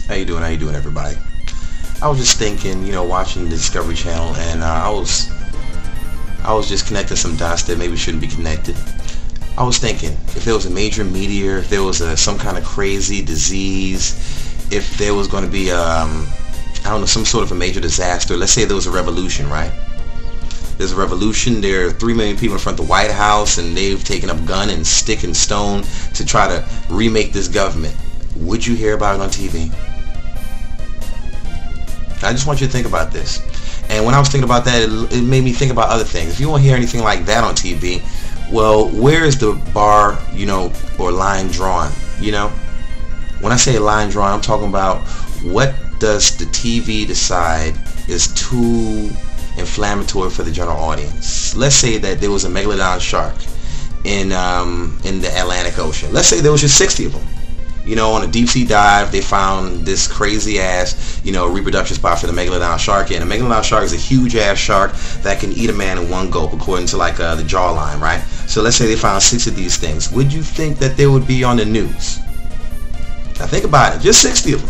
How you doing? How you doing, everybody? I was just thinking, watching the Discovery Channel, and I was just connecting some dots that maybe shouldn't be connected. I was thinking, if there was a major meteor, if there was some kind of crazy disease, if there was going to be, some sort of a major disaster. Let's say there was a revolution, right? There's a revolution. There are 3 million people in front of the White House, and they've taken up gun and stick and stone to try to remake this government. Would you hear about it on TV? I just want you to think about this. And when I was thinking about that, it made me think about other things. If you won't hear anything like that on TV, well, where is the bar, or line drawn? When I say line drawn, I'm talking about what does the TV decide is too inflammatory for the general audience. Let's say that there was a megalodon shark in the Atlantic Ocean. Let's say there was just 60 of them. On a deep sea dive, they found this crazy ass, reproduction spot for the megalodon shark. And a megalodon shark is a huge ass shark that can eat a man in one gulp, according to the jawline, right? So let's say they found 6 of these things. Would you think that they would be on the news? Now think about it, just 60 of them.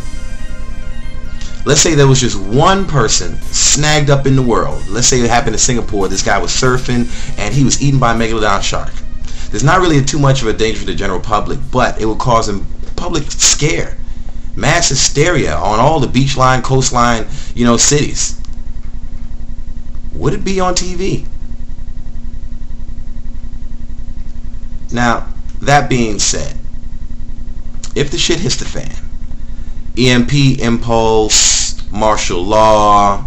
Let's say there was just one person snagged up in the world. Let's say it happened in Singapore. This guy was surfing and he was eaten by a megalodon shark. There's not really too much of a danger to the general public, but it would cause him public scare, mass hysteria on all the beachline, coastline, cities. Would it be on TV? Now, that being said, if the shit hits the fan, EMP, impulse, martial law,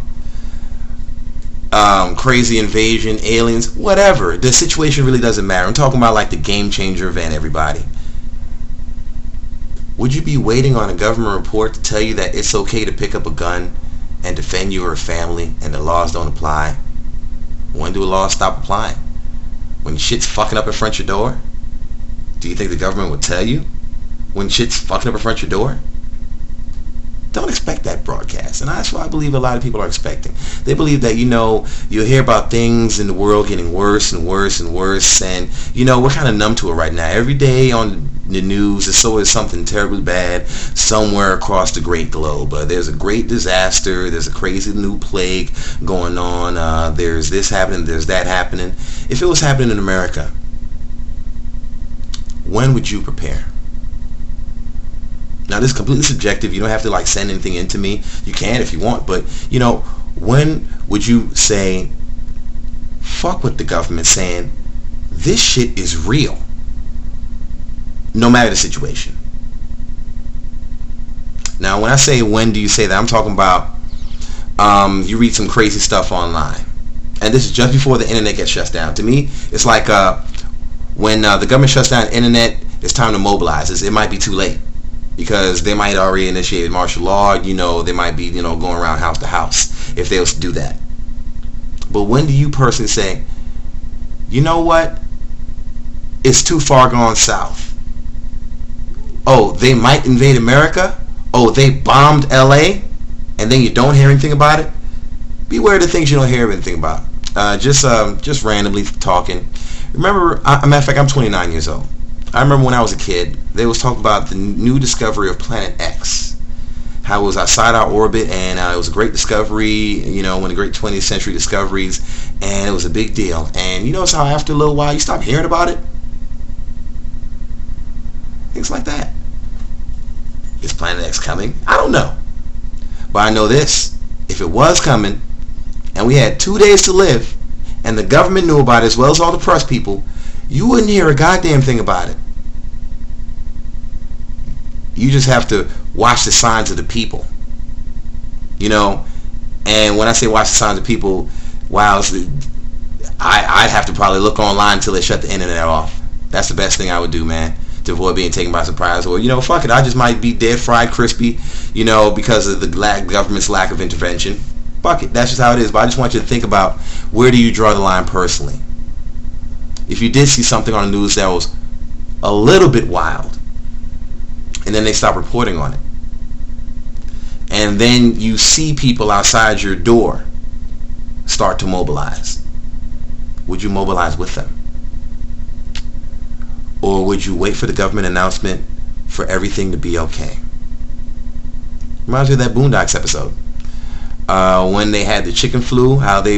crazy invasion, aliens, whatever, the situation really doesn't matter. I'm talking about the game changer event, everybody. Would you be waiting on a government report to tell you that it's okay to pick up a gun and defend you or a family and the laws don't apply? When do the laws stop applying? When shit's fucking up in front of your door? Do you think the government would tell you when shit's fucking up in front of your door? Don't expect that broadcast. And that's what I believe a lot of people are expecting. They believe that, you'll hear about things in the world getting worse and worse and worse. And, we're kind of numb to it right now. Every day on the news, there's always something terribly bad somewhere across the great globe. There's a great disaster. There's a crazy new plague going on. There's this happening. There's that happening. If it was happening in America, when would you prepare? Now, this is completely subjective. You don't have to send anything in to me. You can if you want. But, when would you say, fuck what the government's saying, this shit is real, no matter the situation? Now, when I say when do you say that, I'm talking about you read some crazy stuff online. And this is just before the internet gets shut down. To me, it's like when the government shuts down the internet, it's time to mobilize. It might be too late, because they might already initiate martial law. They might be, going around house to house if they was to do that. But when do you personally say, you know what? It's too far gone south. Oh, they might invade America? Oh, they bombed LA? And then you don't hear anything about it? Beware of the things you don't hear anything about. Just randomly talking. Remember, matter of fact, I'm 29 years old. I remember when I was a kid, they was talking about the new discovery of Planet X. How it was outside our orbit, and it was a great discovery, one of the great 20th century discoveries, and it was a big deal. And so after a little while, you stop hearing about it? Things like that. Is Planet X coming? I don't know. But I know this. If it was coming, and we had 2 days to live, and the government knew about it as well as all the press people, you wouldn't hear a goddamn thing about it. You just have to watch the signs of the people. And when I say watch the signs of people, wow, I'd have to probably look online until they shut the internet off. That's the best thing I would do, man, to avoid being taken by surprise. Or, fuck it, I just might be dead fried crispy, because of the government's lack of intervention. Fuck it, that's just how it is. But I just want you to think about, where do you draw the line personally? If you did see something on the news that was a little bit wild, and then they stop reporting on it, and then you see people outside your door start to mobilize, would you mobilize with them? Or would you wait for the government announcement for everything to be okay? Reminds me of that Boondocks episode. When they had the chicken flu, how they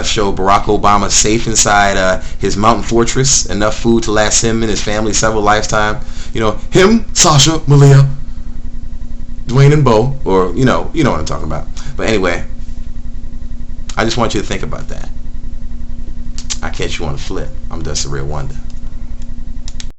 showed Barack Obama safe inside his mountain fortress, enough food to last him and his family several lifetimes. You know, him, Sasha, Malia, Dwayne, and Bo, or you know what I'm talking about. But anyway, I just want you to think about that. I catch you on the flip. I'm Dusty Real Wonder.